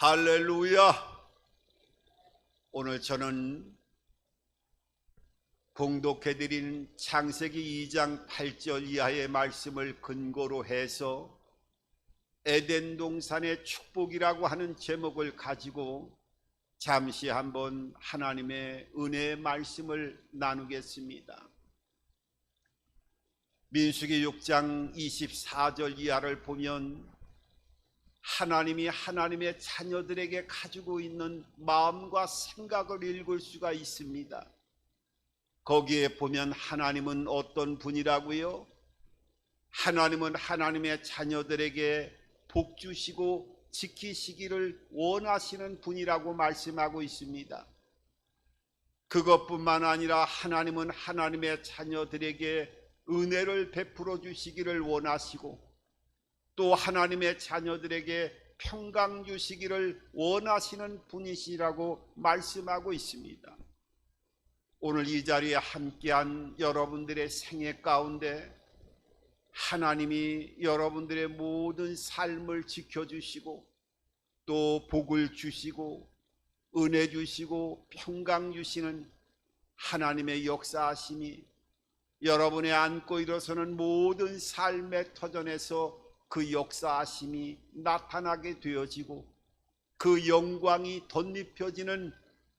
할렐루야! 오늘 저는 봉독해드린 창세기 2장 8절 이하의 말씀을 근거로 해서 에덴 동산의 축복이라고 하는 제목을 가지고 잠시 한번 하나님의 은혜의 말씀을 나누겠습니다. 민수기 6장 24절 이하를 보면 하나님이 하나님의 자녀들에게 가지고 있는 마음과 생각을 읽을 수가 있습니다. 거기에 보면 하나님은 어떤 분이라고요? 하나님은 하나님의 자녀들에게 복 주시고 지키시기를 원하시는 분이라고 말씀하고 있습니다. 그것뿐만 아니라 하나님은 하나님의 자녀들에게 은혜를 베풀어 주시기를 원하시고 또 하나님의 자녀들에게 평강 주시기를 원하시는 분이시라고 말씀하고 있습니다. 오늘 이 자리에 함께한 여러분들의 생애 가운데 하나님이 여러분들의 모든 삶을 지켜주시고 또 복을 주시고 은혜 주시고 평강 주시는 하나님의 역사하심이 여러분의 안고 일어서는 모든 삶의 터전에서 그 역사하심이 나타나게 되어지고 그 영광이 덧입혀지는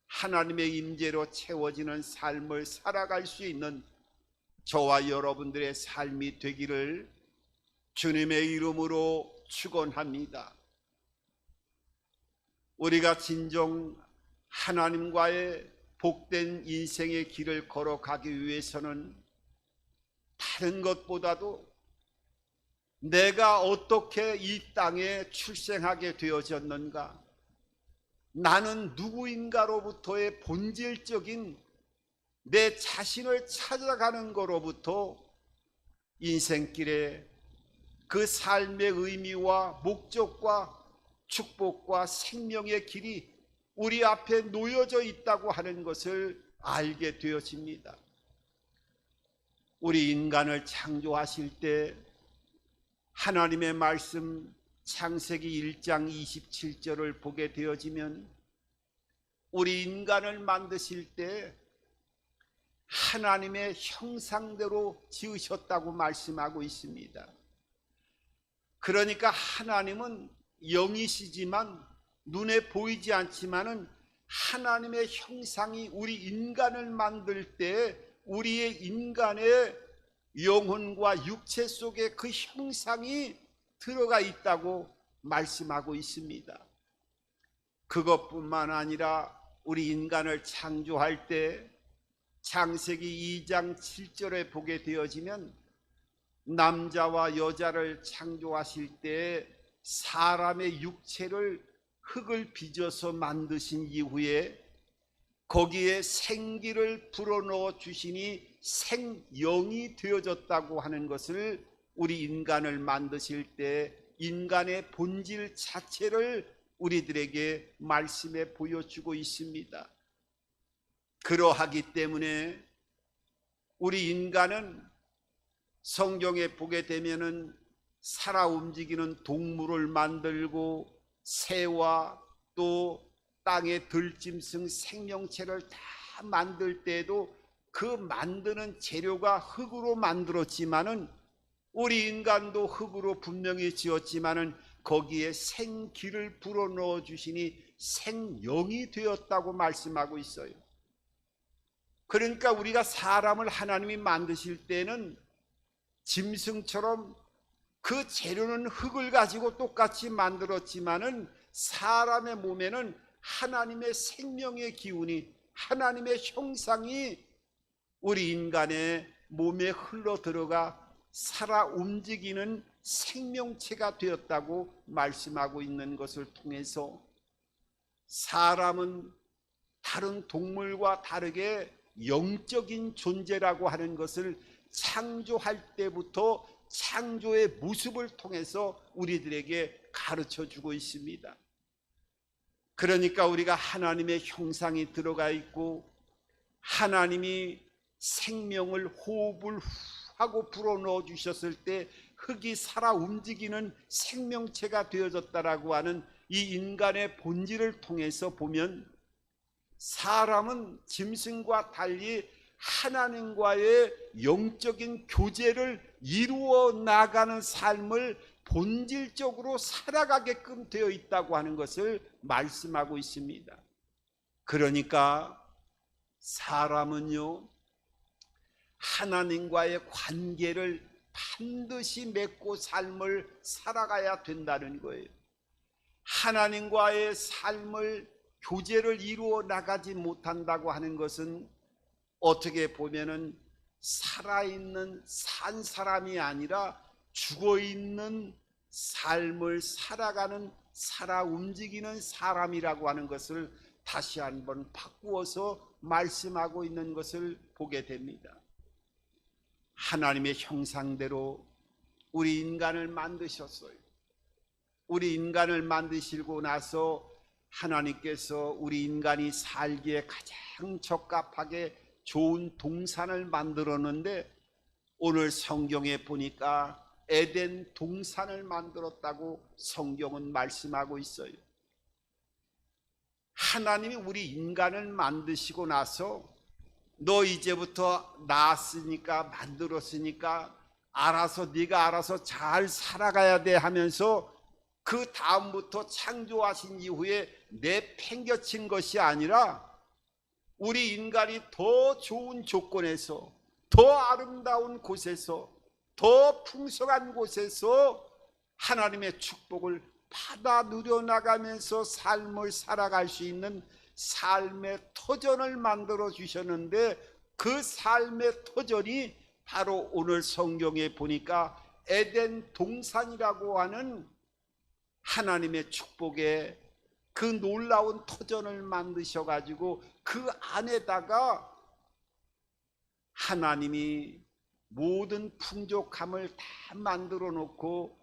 하나님의 임재로 채워지는 삶을 살아갈 수 있는 저와 여러분들의 삶이 되기를 주님의 이름으로 축원합니다. 우리가 진정 하나님과의 복된 인생의 길을 걸어가기 위해서는 다른 것보다도 내가 어떻게 이 땅에 출생하게 되어졌는가, 나는 누구인가로부터의 본질적인 내 자신을 찾아가는 거로부터 인생길에 그 삶의 의미와 목적과 축복과 생명의 길이 우리 앞에 놓여져 있다고 하는 것을 알게 되어집니다. 우리 인간을 창조하실 때 하나님의 말씀 창세기 1장 27절을 보게 되어지면 우리 인간을 만드실 때 하나님의 형상대로 지으셨다고 말씀하고 있습니다. 그러니까 하나님은 영이시지만 눈에 보이지 않지만은 하나님의 형상이 우리 인간을 만들 때 우리의 인간의 영혼과 육체 속에 그 형상이 들어가 있다고 말씀하고 있습니다. 그것뿐만 아니라 우리 인간을 창조할 때 창세기 2장 7절에 보게 되어지면 남자와 여자를 창조하실 때 사람의 육체를 흙을 빚어서 만드신 이후에 거기에 생기를 불어넣어 주시니 생영이 되어졌다고 하는 것을 우리 인간을 만드실 때 인간의 본질 자체를 우리들에게 말씀해 보여주고 있습니다. 그러하기 때문에 우리 인간은 성경에 보게 되면은 살아 움직이는 동물을 만들고 새와 또 땅의 들짐승 생명체를 다 만들 때에도 그 만드는 재료가 흙으로 만들었지만은 우리 인간도 흙으로 분명히 지었지만은 거기에 생기를 불어넣어 주시니 생영이 되었다고 말씀하고 있어요. 그러니까 우리가 사람을 하나님이 만드실 때는 짐승처럼 그 재료는 흙을 가지고 똑같이 만들었지만은 사람의 몸에는 하나님의 생명의 기운이 하나님의 형상이 우리 인간의 몸에 흘러 들어가 살아 움직이는 생명체가 되었다고 말씀하고 있는 것을 통해서 사람은 다른 동물과 다르게 영적인 존재라고 하는 것을 창조할 때부터 창조의 모습을 통해서 우리들에게 가르쳐 주고 있습니다. 그러니까 우리가 하나님의 형상이 들어가 있고 하나님이 생명을 호흡을 하고 불어넣어 주셨을 때 흙이 살아 움직이는 생명체가 되어졌다라고 하는 이 인간의 본질을 통해서 보면 사람은 짐승과 달리 하나님과의 영적인 교제를 이루어 나가는 삶을 본질적으로 살아가게끔 되어 있다고 하는 것을 말씀하고 있습니다. 그러니까 사람은요, 하나님과의 관계를 반드시 맺고 삶을 살아가야 된다는 거예요. 하나님과의 삶을 교제를 이루어 나가지 못한다고 하는 것은 어떻게 보면은 살아있는 산 사람이 아니라 죽어있는 삶을 살아가는 살아 움직이는 사람이라고 하는 것을 다시 한번 바꾸어서 말씀하고 있는 것을 보게 됩니다. 하나님의 형상대로 우리 인간을 만드셨어요. 우리 인간을 만드시고 나서 하나님께서 우리 인간이 살기에 가장 적합하게 좋은 동산을 만들었는데 오늘 성경에 보니까 에덴 동산을 만들었다고 성경은 말씀하고 있어요. 하나님이 우리 인간을 만드시고 나서 너 이제부터 낳았으니까 만들었으니까 네가 알아서 잘 살아가야 돼 하면서 그 다음부터 창조하신 이후에 내팽겨친 것이 아니라 우리 인간이 더 좋은 조건에서 더 아름다운 곳에서 더 풍성한 곳에서 하나님의 축복을 받아 누려나가면서 삶을 살아갈 수 있는 삶의 터전을 만들어 주셨는데 그 삶의 터전이 바로 오늘 성경에 보니까 에덴 동산이라고 하는 하나님의 축복의 그 놀라운 터전을 만드셔가지고 그 안에다가 하나님이 모든 풍족함을 다 만들어 놓고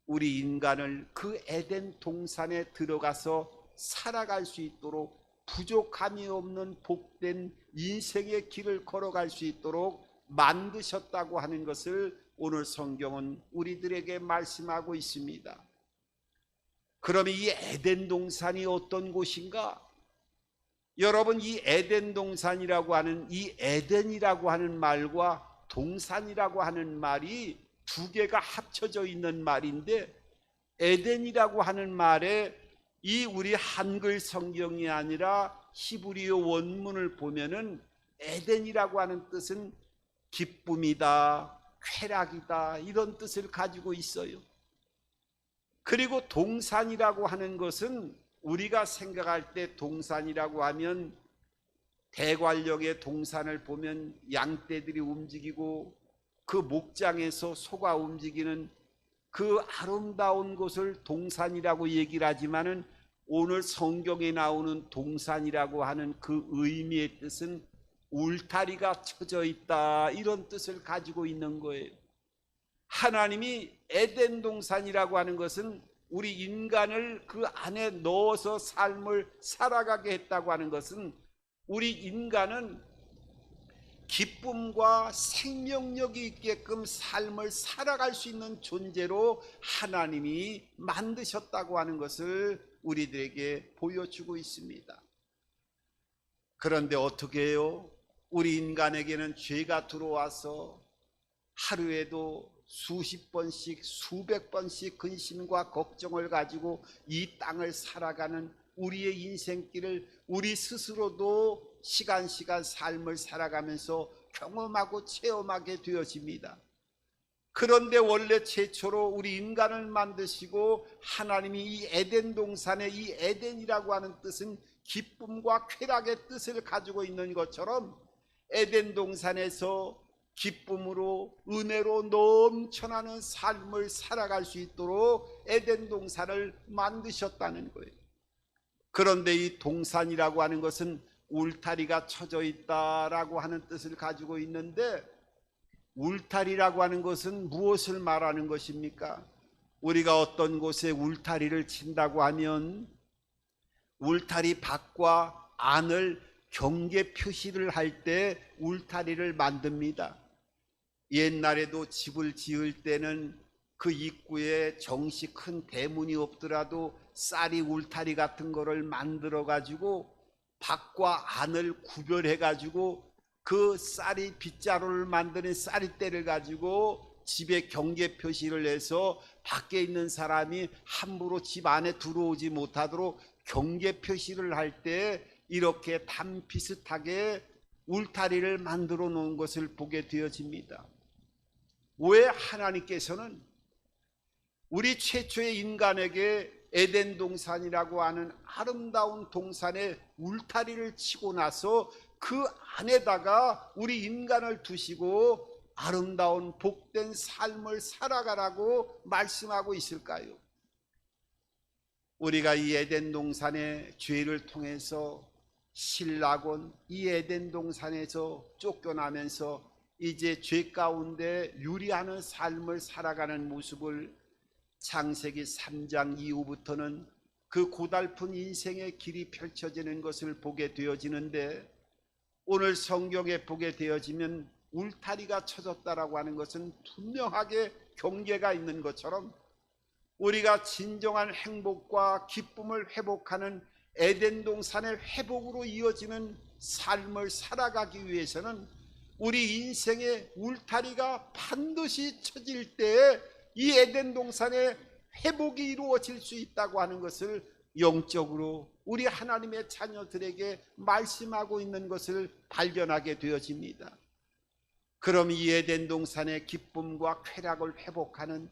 우리 인간을 그 에덴 동산에 들어가서 살아갈 수 있도록 부족함이 없는 복된 인생의 길을 걸어갈 수 있도록 만드셨다고 하는 것을 오늘 성경은 우리들에게 말씀하고 있습니다. 그러면 이 에덴 동산이 어떤 곳인가? 여러분, 이 에덴 동산이라고 하는 이 에덴이라고 하는 말과 동산이라고 하는 말이 두 개가 합쳐져 있는 말인데 에덴이라고 하는 말에 이 우리 한글 성경이 아니라 히브리어 원문을 보면은 에덴이라고 하는 뜻은 기쁨이다, 쾌락이다 이런 뜻을 가지고 있어요. 그리고 동산이라고 하는 것은 우리가 생각할 때 동산이라고 하면 대관령의 동산을 보면 양떼들이 움직이고 그 목장에서 소가 움직이는 그 아름다운 곳을 동산이라고 얘기를 하지만은 오늘 성경에 나오는 동산이라고 하는 그 의미의 뜻은 울타리가 쳐져 있다 이런 뜻을 가지고 있는 거예요. 하나님이 에덴 동산이라고 하는 것은 우리 인간을 그 안에 넣어서 삶을 살아가게 했다고 하는 것은 우리 인간은 기쁨과 생명력이 있게끔 삶을 살아갈 수 있는 존재로 하나님이 만드셨다고 하는 것을 우리들에게 보여주고 있습니다. 그런데 어떻게 해요? 우리 인간에게는 죄가 들어와서 하루에도 수십 번씩 수백 번씩 근심과 걱정을 가지고 이 땅을 살아가는 우리의 인생길을 우리 스스로도 시간 삶을 살아가면서 경험하고 체험하게 되어집니다. 그런데 원래 최초로 우리 인간을 만드시고 하나님이 이 에덴 동산에 이 에덴이라고 하는 뜻은 기쁨과 쾌락의 뜻을 가지고 있는 것처럼 에덴 동산에서 기쁨으로 은혜로 넘쳐나는 삶을 살아갈 수 있도록 에덴 동산을 만드셨다는 거예요. 그런데 이 동산이라고 하는 것은 울타리가 쳐져 있다라고 하는 뜻을 가지고 있는데 울타리라고 하는 것은 무엇을 말하는 것입니까? 우리가 어떤 곳에 울타리를 친다고 하면 울타리 밖과 안을 경계 표시를 할 때 울타리를 만듭니다. 옛날에도 집을 지을 때는 그 입구에 정식 큰 대문이 없더라도 쌀이 울타리 같은 거를 만들어 가지고 밖과 안을 구별해 가지고 그 쌀이 빗자루를 만드는 쌀이대를 가지고 집에 경계 표시를 해서 밖에 있는 사람이 함부로 집 안에 들어오지 못하도록 경계 표시를 할 때 이렇게 담 비슷하게 울타리를 만들어 놓은 것을 보게 되어집니다. 왜 하나님께서는 우리 최초의 인간에게 에덴 동산이라고 하는 아름다운 동산에 울타리를 치고 나서 그 안에다가 우리 인간을 두시고 아름다운 복된 삶을 살아가라고 말씀하고 있을까요? 우리가 이 에덴 동산의 죄를 통해서 신라곤 이 에덴 동산에서 쫓겨나면서 이제 죄 가운데 유리하는 삶을 살아가는 모습을 창세기 3장 이후부터는 그 고달픈 인생의 길이 펼쳐지는 것을 보게 되어지는데, 오늘 성경에 보게 되어지면 울타리가 쳐졌다라고 하는 것은 분명하게 경계가 있는 것처럼 우리가 진정한 행복과 기쁨을 회복하는 에덴 동산의 회복으로 이어지는 삶을 살아가기 위해서는 우리 인생의 울타리가 반드시 쳐질 때에 이 에덴 동산의 회복이 이루어질 수 있다고 하는 것을 영적으로 우리 하나님의 자녀들에게 말씀하고 있는 것을 발견하게 되어집니다. 그럼 이 에덴 동산의 기쁨과 쾌락을 회복하는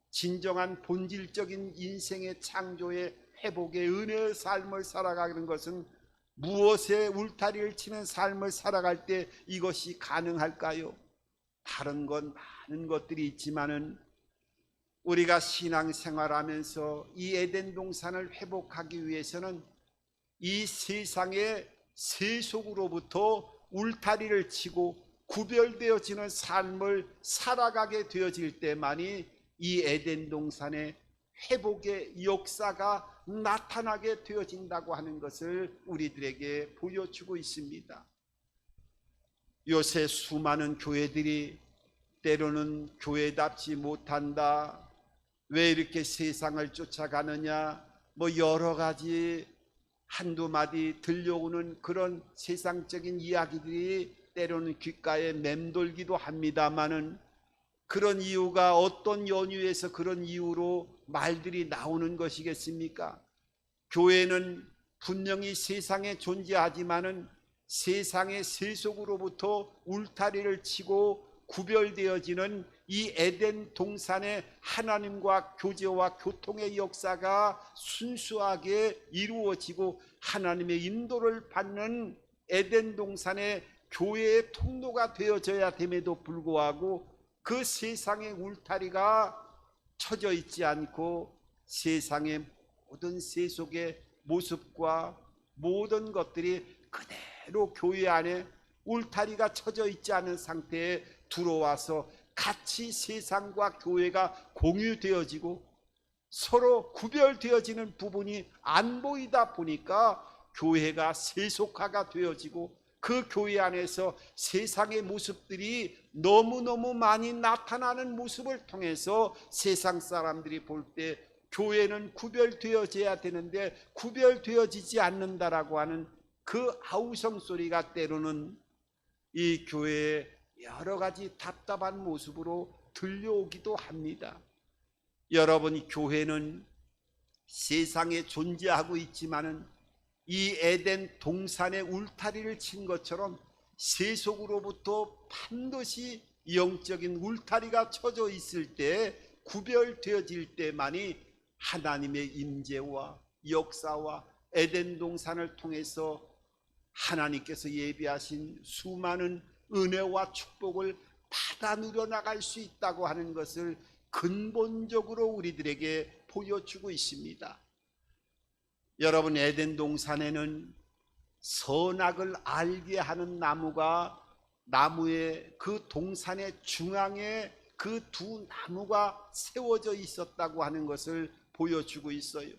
진정한 본질적인 인생의 창조의 회복의 은혜의 삶을 살아가는 것은 무엇에 울타리를 치는 삶을 살아갈 때 이것이 가능할까요? 다른 건 많은 것들이 있지만은 우리가 신앙생활하면서 이 에덴 동산을 회복하기 위해서는 이 세상의 세속으로부터 울타리를 치고 구별되어지는 삶을 살아가게 되어질 때만이 이 에덴 동산의 회복의 역사가 나타나게 되어진다고 하는 것을 우리들에게 보여주고 있습니다. 요새 수많은 교회들이 때로는 교회답지 못한다, 왜 이렇게 세상을 쫓아가느냐, 여러 가지 한두 마디 들려오는 그런 세상적인 이야기들이 때로는 귓가에 맴돌기도 합니다마는, 그런 이유가 어떤 연유에서 그런 이유로 말들이 나오는 것이겠습니까? 교회는 분명히 세상에 존재하지만은 세상의 세속으로부터 울타리를 치고 구별되어지는 이 에덴 동산의 하나님과 교제와 교통의 역사가 순수하게 이루어지고 하나님의 인도를 받는 에덴 동산의 교회의 통로가 되어져야 됨에도 불구하고 그 세상의 울타리가 쳐져 있지 않고 세상의 모든 세속의 모습과 모든 것들이 그대로 교회 안에 울타리가 쳐져 있지 않은 상태에 들어와서 같이 세상과 교회가 공유되어지고 서로 구별되어지는 부분이 안 보이다 보니까 교회가 세속화가 되어지고 그 교회 안에서 세상의 모습들이 너무너무 많이 나타나는 모습을 통해서 세상 사람들이 볼 때 교회는 구별되어져야 되는데 구별되어지지 않는다라고 하는 그 아우성 소리가 때로는 이 교회의 여러 가지 답답한 모습으로 들려오기도 합니다. 여러분, 교회는 세상에 존재하고 있지만은 이 에덴 동산의 울타리를 친 것처럼 세속으로부터 반드시 영적인 울타리가 쳐져 있을 때 구별되어질 때만이 하나님의 임재와 역사와 에덴 동산을 통해서 하나님께서 예비하신 수많은 은혜와 축복을 받아 누려나갈 수 있다고 하는 것을 근본적으로 우리들에게 보여주고 있습니다. 여러분, 에덴 동산에는 선악을 알게 하는 나무의 그 동산의 중앙에 그 두 나무가 세워져 있었다고 하는 것을 보여주고 있어요.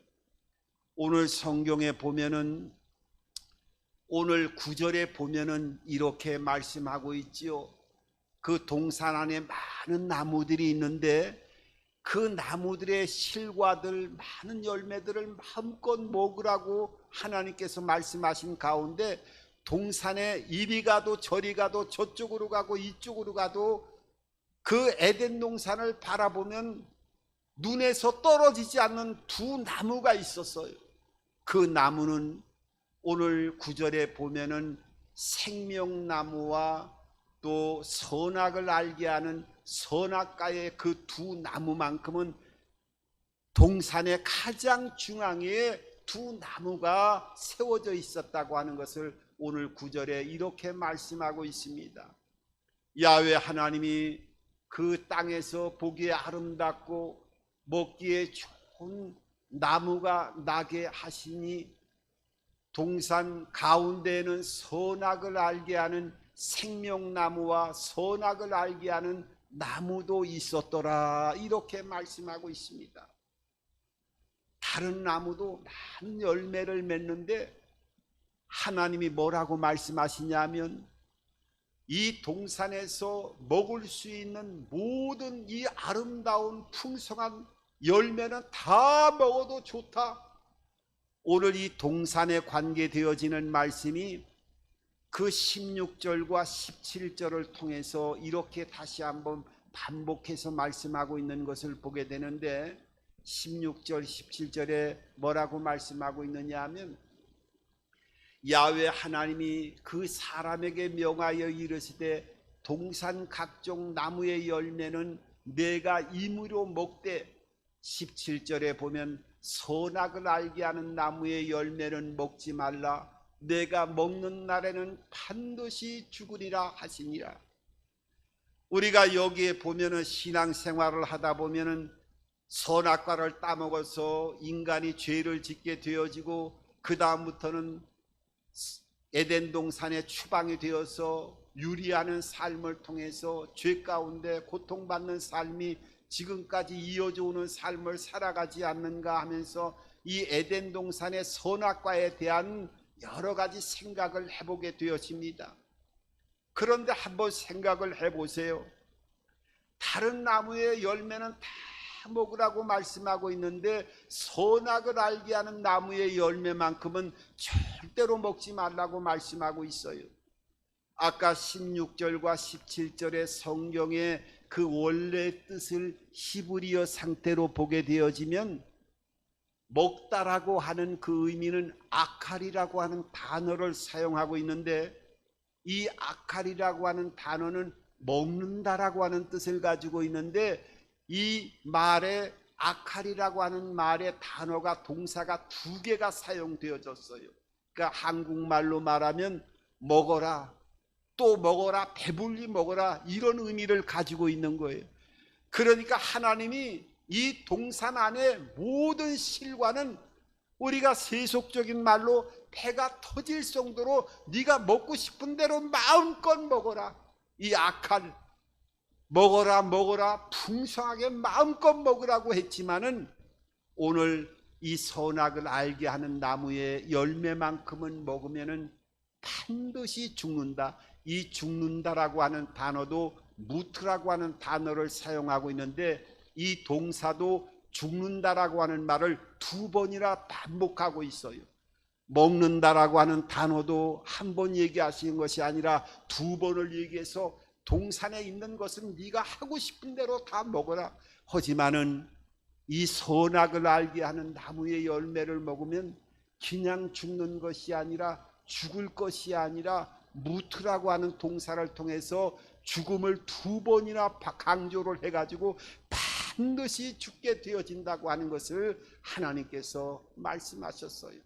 오늘 성경에 보면은, 오늘 9절에 보면은 이렇게 말씀하고 있지요. 그 동산 안에 많은 나무들이 있는데 그 나무들의 실과들, 많은 열매들을 마음껏 먹으라고 하나님께서 말씀하신 가운데, 동산에 이리 가도 저리 가도 저쪽으로 가고 이쪽으로 가도 그 에덴 동산을 바라보면 눈에서 떨어지지 않는 두 나무가 있었어요. 그 나무는 오늘 9절에 보면은 생명나무와 또 선악을 알게 하는 선악과의 그 두 나무만큼은 동산의 가장 중앙에 두 나무가 세워져 있었다고 하는 것을 오늘 9절에 이렇게 말씀하고 있습니다. 야훼 하나님이 그 땅에서 보기에 아름답고 먹기에 좋은 나무가 나게 하시니 동산 가운데에는 선악을 알게 하는 생명나무와 선악을 알게 하는 나무도 있었더라, 이렇게 말씀하고 있습니다. 다른 나무도 많은 열매를 맺는데 하나님이 뭐라고 말씀하시냐면, 이 동산에서 먹을 수 있는 모든 이 아름다운 풍성한 열매는 다 먹어도 좋다. 오늘 이 동산에 관계되어지는 말씀이 그 16절과 17절을 통해서 이렇게 다시 한번 반복해서 말씀하고 있는 것을 보게 되는데, 16절 17절에 뭐라고 말씀하고 있느냐 하면, 야훼 하나님이 그 사람에게 명하여 이르시되 동산 각종 나무의 열매는 내가 임으로 먹되, 17절에 보면 선악을 알게 하는 나무의 열매는 먹지 말라, 내가 먹는 날에는 반드시 죽으리라 하시니라. 우리가 여기에 보면은 신앙생활을 하다 보면은 선악과를 따먹어서 인간이 죄를 짓게 되어지고, 그 다음부터는 에덴 동산의 추방이 되어서 유리하는 삶을 통해서 죄 가운데 고통받는 삶이 지금까지 이어져 오는 삶을 살아가지 않는가 하면서 이 에덴 동산의 선악과에 대한 여러 가지 생각을 해보게 되었습니다. 그런데 한번 생각을 해보세요. 다른 나무의 열매는 다 먹으라고 말씀하고 있는데 선악을 알게 하는 나무의 열매만큼은 절대로 먹지 말라고 말씀하고 있어요. 아까 16절과 17절의 성경의 그 원래 뜻을 히브리어 상태로 보게 되어지면, 먹다라고 하는 그 의미는 아칼이라고 하는 단어를 사용하고 있는데, 이 아칼이라고 하는 단어는 먹는다라고 하는 뜻을 가지고 있는데, 이 말에 아칼이라고 하는 말의 단어가, 동사가 두 개가 사용되어졌어요. 그러니까 한국말로 말하면 먹어라, 또 먹어라, 배불리 먹어라, 이런 의미를 가지고 있는 거예요. 그러니까 하나님이 이 동산 안에 모든 실과는 우리가 세속적인 말로 배가 터질 정도로 네가 먹고 싶은 대로 마음껏 먹어라, 이 아칼 먹어라 먹어라 풍성하게 마음껏 먹으라고 했지만은, 오늘 이 선악을 알게 하는 나무의 열매만큼은 먹으면은 반드시 죽는다. 이 죽는다라고 하는 단어도 무트라고 하는 단어를 사용하고 있는데, 이 동사도 죽는다라고 하는 말을 두 번이나 반복하고 있어요. 먹는다라고 하는 단어도 한 번 얘기하시는 것이 아니라 두 번을 얘기해서 동산에 있는 것은 네가 하고 싶은 대로 다 먹어라. 하지만은 이 선악을 알게 하는 나무의 열매를 먹으면 그냥 죽는 것이 아니라, 죽을 것이 아니라 무트라고 하는 동사를 통해서 죽음을 두 번이나 강조를 해가지고 반드시 죽게 되어진다고 하는 것을 하나님께서 말씀하셨어요.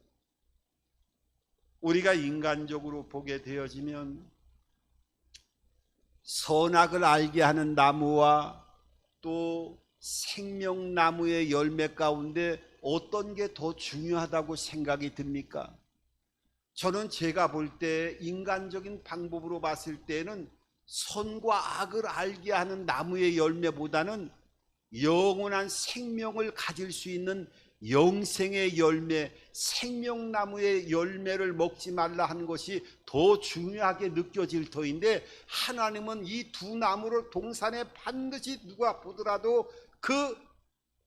우리가 인간적으로 보게 되어지면 선악을 알게 하는 나무와 또 생명나무의 열매 가운데 어떤 게 더 중요하다고 생각이 듭니까? 저는 제가 볼 때 인간적인 방법으로 봤을 때는 선과 악을 알게 하는 나무의 열매보다는 영원한 생명을 가질 수 있는 영생의 열매, 생명나무의 열매를 먹지 말라 하는 것이 더 중요하게 느껴질 터인데, 하나님은 이 두 나무를 동산에 반드시 누가 보더라도 그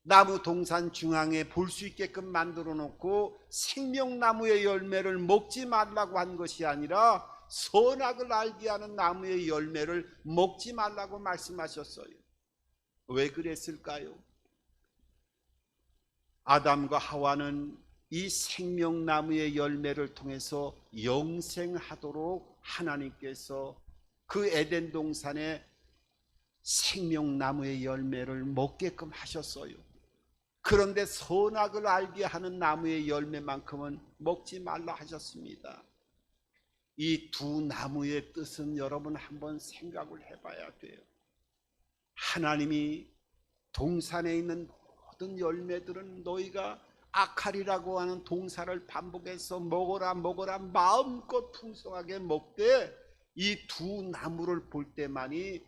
나무 동산 중앙에 볼 수 있게끔 만들어 놓고 생명나무의 열매를 먹지 말라고 한 것이 아니라 선악을 알게 하는 나무의 열매를 먹지 말라고 말씀하셨어요. 왜 그랬을까요? 아담과 하와는 이 생명나무의 열매를 통해서 영생하도록 하나님께서 그 에덴 동산에 생명나무의 열매를 먹게끔 하셨어요. 그런데 선악을 알게 하는 나무의 열매만큼은 먹지 말라 하셨습니다. 이 두 나무의 뜻은 여러분 한번 생각을 해봐야 돼요. 하나님이 동산에 있는 모든 열매들은 너희가 악하리라고 하는 동사를 반복해서 먹어라 먹어라 마음껏 풍성하게 먹되 이 두 나무를 볼 때만이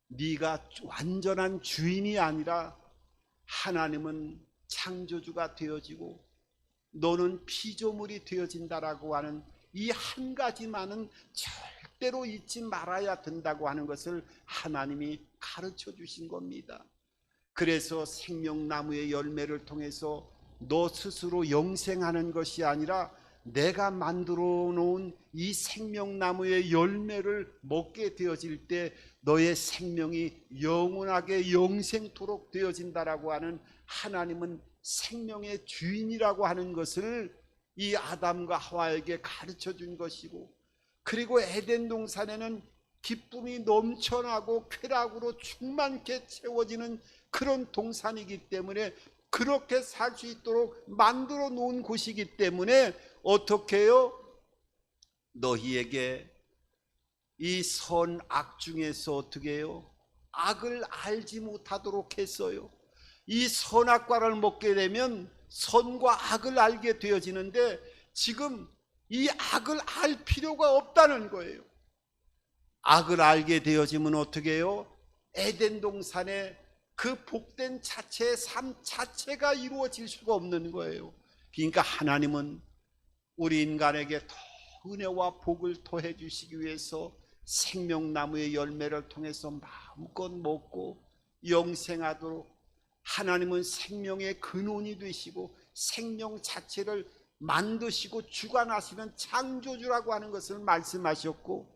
네가 완전한 주인이 아니라 하나님은 창조주가 되어지고 너는 피조물이 되어진다라고 하는 이 한 가지만은 절대로 잊지 말아야 된다고 하는 것을 하나님이 가르쳐 주신 겁니다. 그래서 생명나무의 열매를 통해서 너 스스로 영생하는 것이 아니라 내가 만들어 놓은 이 생명나무의 열매를 먹게 되어질 때 너의 생명이 영원하게 영생토록 되어진다라고 하는 하나님은 생명의 주인이라고 하는 것을 이 아담과 하와에게 가르쳐 준 것이고, 그리고 에덴 동산에는 기쁨이 넘쳐나고 쾌락으로 충만케 채워지는 그런 동산이기 때문에 그렇게 살 수 있도록 만들어 놓은 곳이기 때문에 어떻게 해요? 너희에게 이 선악 중에서 어떻게 해요? 악을 알지 못하도록 했어요. 이 선악과를 먹게 되면 선과 악을 알게 되어지는데 지금 이 악을 알 필요가 없다는 거예요. 악을 알게 되어지면 어떻게 해요? 에덴 동산에 그 복된 자체의 삶 자체가 이루어질 수가 없는 거예요. 그러니까 하나님은 우리 인간에게 더 은혜와 복을 더해 주시기 위해서 생명나무의 열매를 통해서 마음껏 먹고 영생하도록, 하나님은 생명의 근원이 되시고 생명 자체를 만드시고 주관하시는 창조주라고 하는 것을 말씀하셨고,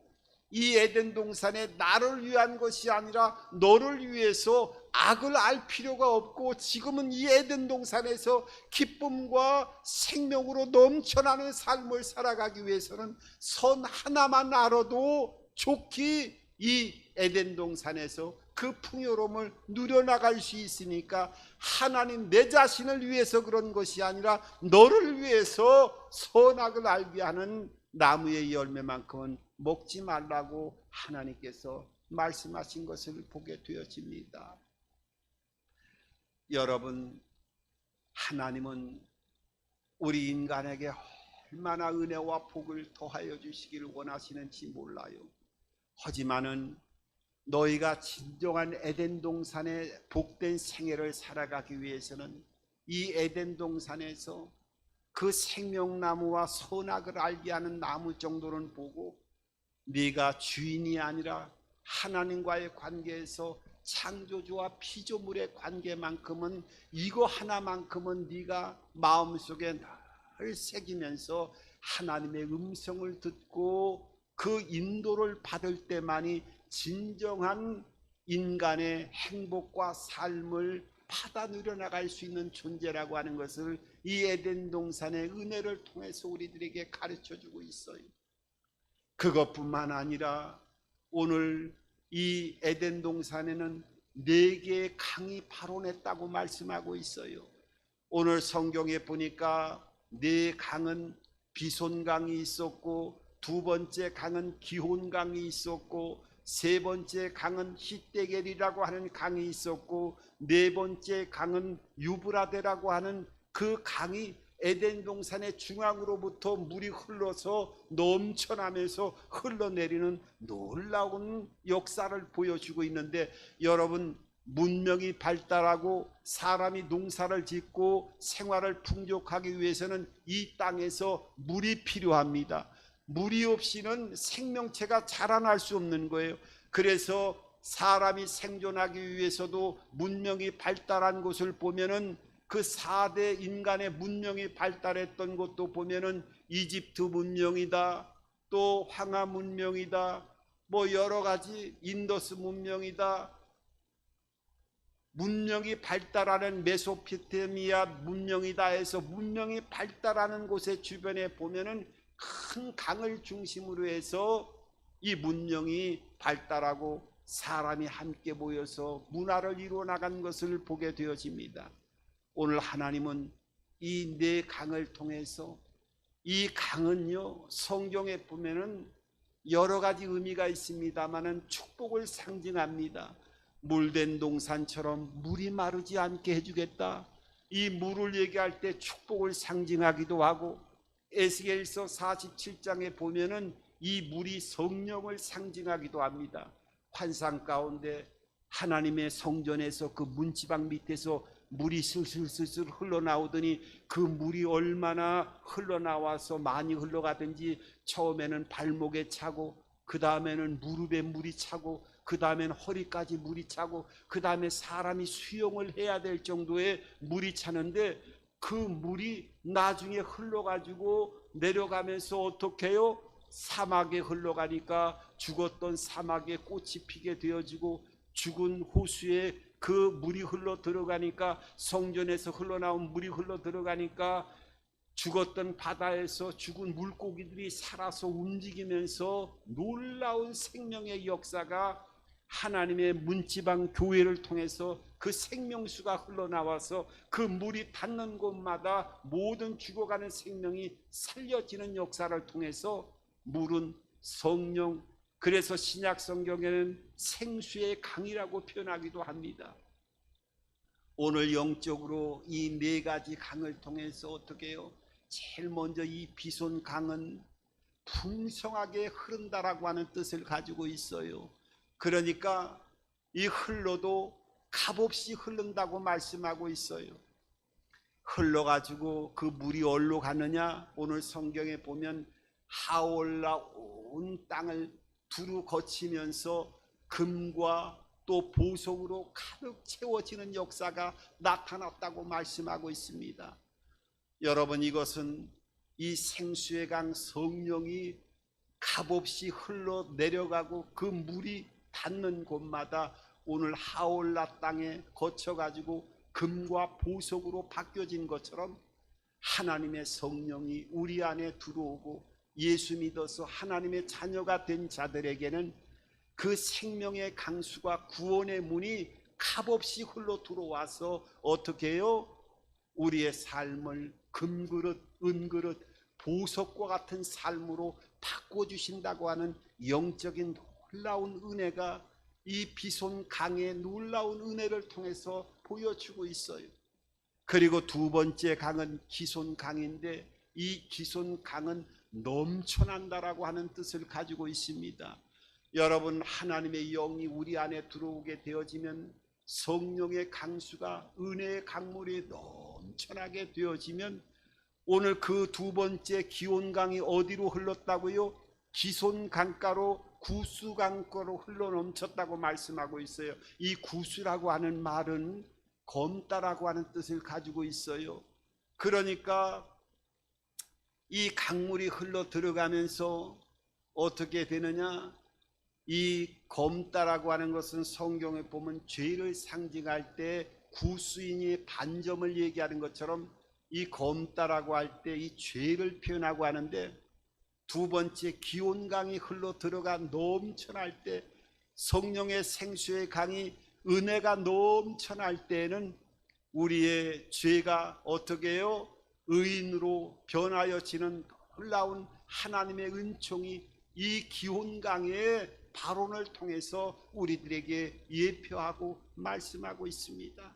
이 에덴 동산에 나를 위한 것이 아니라 너를 위해서 악을 알 필요가 없고 지금은 이 에덴 동산에서 기쁨과 생명으로 넘쳐나는 삶을 살아가기 위해서는 선 하나만 알아도 좋기 이 에덴 동산에서 그 풍요로움을 누려나갈 수 있으니까 하나님 내 자신을 위해서 그런 것이 아니라 너를 위해서 선악을 알게 하는 나무의 열매만큼은 먹지 말라고 하나님께서 말씀하신 것을 보게 되어집니다. 여러분, 하나님은 우리 인간에게 얼마나 은혜와 복을 더하여 주시기를 원하시는지 몰라요. 하지만은 너희가 진정한 에덴 동산의 복된 생애를 살아가기 위해서는 이 에덴 동산에서 그 생명나무와 선악을 알게 하는 나무 정도는 보고 네가 주인이 아니라 하나님과의 관계에서 창조주와 피조물의 관계만큼은 이거 하나만큼은 네가 마음속에 늘 새기면서 하나님의 음성을 듣고 그 인도를 받을 때만이 진정한 인간의 행복과 삶을 받아 누려나갈 수 있는 존재라고 하는 것을 이 에덴 동산의 은혜를 통해서 우리들에게 가르쳐주고 있어요. 그것뿐만 아니라 오늘 이 에덴 동산에는 4개의 강이 발원했다고 말씀하고 있어요. 오늘 성경에 보니까 4강은 비손강이 있었고, 2번째 강은 기혼강이 있었고, 3번째 강은 히데겔이라고 하는 강이 있었고, 4번째 강은 유브라데라고 하는 그 강이 에덴 동산의 중앙으로부터 물이 흘러서 넘쳐나면서 흘러내리는 놀라운 역사를 보여주고 있는데, 여러분, 문명이 발달하고 사람이 농사를 짓고 생활을 풍족하기 위해서는 이 땅에서 물이 필요합니다. 물이 없이는 생명체가 자라날 수 없는 거예요. 그래서 사람이 생존하기 위해서도 문명이 발달한 곳을 보면은 그 4대 인간의 문명이 발달했던 곳도 보면은 이집트 문명이다, 또 황하 문명이다, 뭐 여러 가지 인더스 문명이다, 문명이 발달하는 메소포타미아 문명이다 해서 문명이 발달하는 곳의 주변에 보면은 큰 강을 중심으로 해서 이 문명이 발달하고 사람이 함께 모여서 문화를 이루어 나간 것을 보게 되어집니다. 오늘 하나님은 이 네 강을 통해서, 이 강은요 성경에 보면은 여러 가지 의미가 있습니다만은 축복을 상징합니다. 물된 동산처럼 물이 마르지 않게 해주겠다, 이 물을 얘기할 때 축복을 상징하기도 하고, 에스겔서 47장에 보면은 이 물이 성령을 상징하기도 합니다. 환상 가운데 하나님의 성전에서 그 문지방 밑에서 물이 슬슬슬슬 흘러나오더니 그 물이 얼마나 흘러나와서 많이 흘러가든지 처음에는 발목에 차고, 그 다음에는 무릎에 물이 차고, 그 다음에는 허리까지 물이 차고, 그 다음에 사람이 수영을 해야 될 정도의 물이 차는데, 그 물이 나중에 흘러가지고 내려가면서 어떻게 해요? 사막에 흘러가니까 죽었던 사막에 꽃이 피게 되어지고, 죽은 호수에 그 물이 흘러 들어가니까, 성전에서 흘러나온 물이 흘러 들어가니까 죽었던 바다에서 죽은 물고기들이 살아서 움직이면서 놀라운 생명의 역사가 하나님의 문지방 교회를 통해서 그 생명수가 흘러나와서 그 물이 닿는 곳마다 모든 죽어가는 생명이 살려지는 역사를 통해서, 물은 성령, 그래서 신약 성경에는 생수의 강이라고 표현하기도 합니다. 오늘 영적으로 이 네 가지 강을 통해서 어떻게 해요? 제일 먼저 이 비손 강은 풍성하게 흐른다라고 하는 뜻을 가지고 있어요. 그러니까 이 흘러도 값없이 흐른다고 말씀하고 있어요. 흘러가지고 그 물이 어디로 가느냐? 오늘 성경에 보면 하올라온 땅을 두루 거치면서 금과 또 보석으로 가득 채워지는 역사가 나타났다고 말씀하고 있습니다. 여러분, 이것은 이 생수의 강 성령이 값없이 흘러내려가고 그 물이 닿는 곳마다 오늘 하올라 땅에 거쳐가지고 금과 보석으로 바뀌어진 것처럼, 하나님의 성령이 우리 안에 들어오고 예수 믿어서 하나님의 자녀가 된 자들에게는 그 생명의 강수가, 구원의 문이 값없이 흘러 들어와서 어떻게 해요? 우리의 삶을 금그릇, 은그릇, 보석과 같은 삶으로 바꿔주신다고 하는 영적인 놀라운 은혜가 이 비손 강의 놀라운 은혜를 통해서 보여주고 있어요. 그리고 두 번째 강은 기손 강인데, 이 기손 강은 넘쳐난다라고 하는 뜻을 가지고 있습니다. 여러분, 하나님의 영이 우리 안에 들어오게 되어지면, 성령의 강수가, 은혜의 강물이 넘쳐나게 되어지면, 오늘 그 두 번째 기온강이 어디로 흘렀다고요? 기손 강가로, 구수 강가로 흘러 넘쳤다고 말씀하고 있어요. 이 구수라고 하는 말은 검다라고 하는 뜻을 가지고 있어요. 그러니까 이 강물이 흘러 들어가면서 어떻게 되느냐? 이 검다라고 하는 것은 성경에 보면 죄를 상징할 때 구수인이 반점을 얘기하는 것처럼, 이 검다라고 할 때 이 죄를 표현하고 하는데, 두 번째 기온강이 흘러 들어가 넘쳐날 때, 성령의 생수의 강이, 은혜가 넘쳐날 때에는 우리의 죄가 어떻게 해요? 의인으로 변하여지는 놀라운 하나님의 은총이 이 기온강의 발언을 통해서 우리들에게 예표하고 말씀하고 있습니다.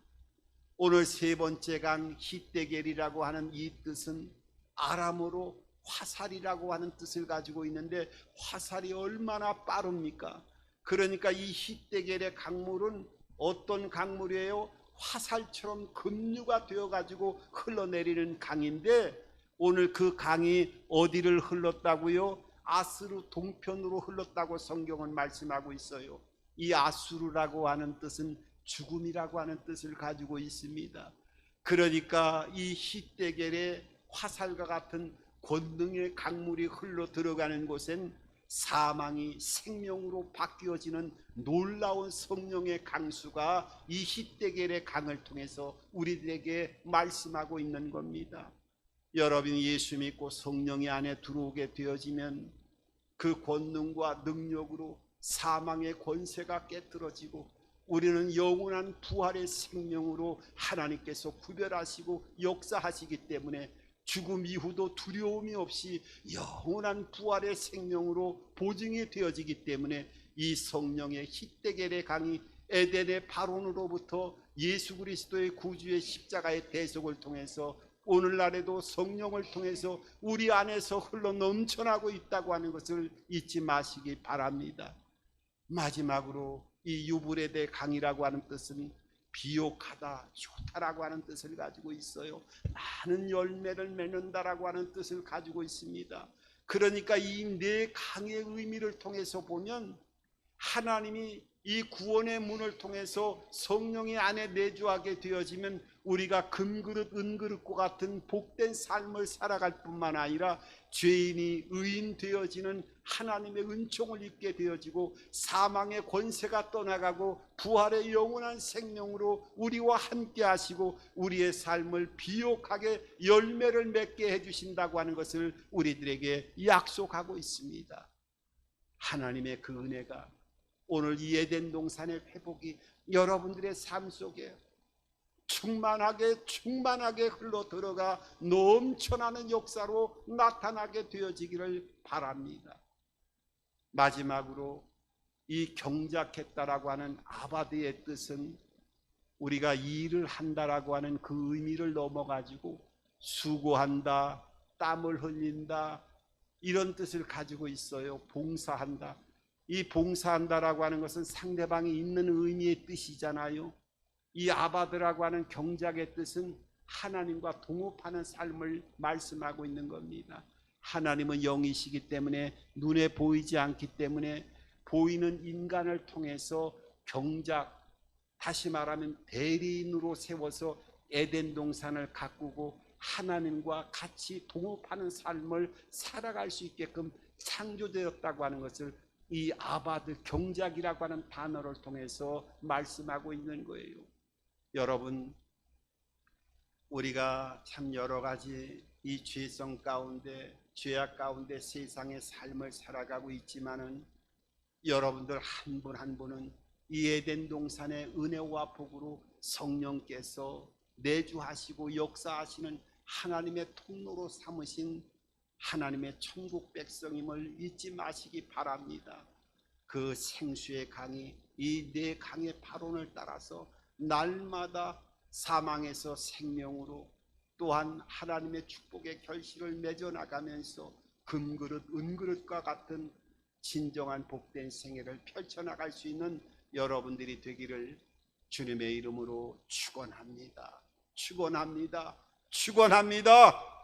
오늘 세 번째 강 히데겔이라고 하는 이 뜻은 아람어로 화살이라고 하는 뜻을 가지고 있는데, 화살이 얼마나 빠릅니까? 그러니까 이 히데겔의 강물은 어떤 강물이에요? 화살처럼 급류가 되어 가지고 흘러내리는 강인데, 오늘 그 강이 어디를 흘렀다고요? 아스루 동편으로 흘렀다고 성경은 말씀하고 있어요. 이 아수르라고 하는 뜻은 죽음이라고 하는 뜻을 가지고 있습니다. 그러니까 이 히데겔의 화살과 같은 권능의 강물이 흘러 들어가는 곳엔 사망이 생명으로 바뀌어지는 놀라운 성령의 강수가 이 히데겔의 강을 통해서 우리들에게 말씀하고 있는 겁니다. 여러분이 예수 믿고 성령이 안에 들어오게 되어지면 그 권능과 능력으로 사망의 권세가 깨뜨려지고 우리는 영원한 부활의 생명으로 하나님께서 구별하시고 역사하시기 때문에 죽음 이후도 두려움이 없이 영원한 부활의 생명으로 보증이 되어지기 때문에 이 성령의 히데겔의 강이 에덴의 바론으로부터 예수 그리스도의 구주의 십자가의 대속을 통해서 오늘날에도 성령을 통해서 우리 안에서 흘러 넘쳐나고 있다고 하는 것을 잊지 마시기 바랍니다. 마지막으로 이 유브레데 강이라고 하는 뜻은 비옥하다, 좋다라고 하는 뜻을 가지고 있어요. 많은 열매를 맺는다라고 하는 뜻을 가지고 있습니다. 그러니까 이 네 강의 의미를 통해서 보면 하나님이 이 구원의 문을 통해서 성령이 안에 내주하게 되어지면 우리가 금그릇 은그릇과 같은 복된 삶을 살아갈 뿐만 아니라 죄인이 의인 되어지는 하나님의 은총을 입게 되어지고 사망의 권세가 떠나가고 부활의 영원한 생명으로 우리와 함께 하시고 우리의 삶을 비옥하게 열매를 맺게 해주신다고 하는 것을 우리들에게 약속하고 있습니다. 하나님의 그 은혜가 오늘 이 에덴 동산의 회복이 여러분들의 삶 속에 충만하게 흘러 들어가 넘쳐나는 역사로 나타나게 되어지기를 바랍니다. 마지막으로 이 경작했다라고 하는 아바드의 뜻은 우리가 일을 한다라고 하는 그 의미를 넘어가지고 수고한다, 땀을 흘린다 이런 뜻을 가지고 있어요. 봉사한다. 이 봉사한다라고 하는 것은 상대방이 있는 의미의 뜻이잖아요. 이 아바드라고 하는 경작의 뜻은 하나님과 동업하는 삶을 말씀하고 있는 겁니다. 하나님은 영이시기 때문에 눈에 보이지 않기 때문에 보이는 인간을 통해서 경작, 다시 말하면 대리인으로 세워서 에덴 동산을 가꾸고 하나님과 같이 동업하는 삶을 살아갈 수 있게끔 창조되었다고 하는 것을 이 아바드 경작이라고 하는 단어를 통해서 말씀하고 있는 거예요. 여러분, 우리가 참 여러 가지 이 죄성 가운데 죄악 가운데 세상의 삶을 살아가고 있지만은 여러분들 한 분 한 분은 이 에덴 동산의 은혜와 복으로 성령께서 내주하시고 역사하시는 하나님의 통로로 삼으신 하나님의 천국 백성임을 잊지 마시기 바랍니다. 그 생수의 강이 이 네 강의 파론을 따라서 날마다 사망에서 생명으로 또한 하나님의 축복의 결실을 맺어나가면서 금그릇 은그릇과 같은 진정한 복된 생애를 펼쳐나갈 수 있는 여러분들이 되기를 주님의 이름으로 축원합니다. 축원합니다. 축원합니다.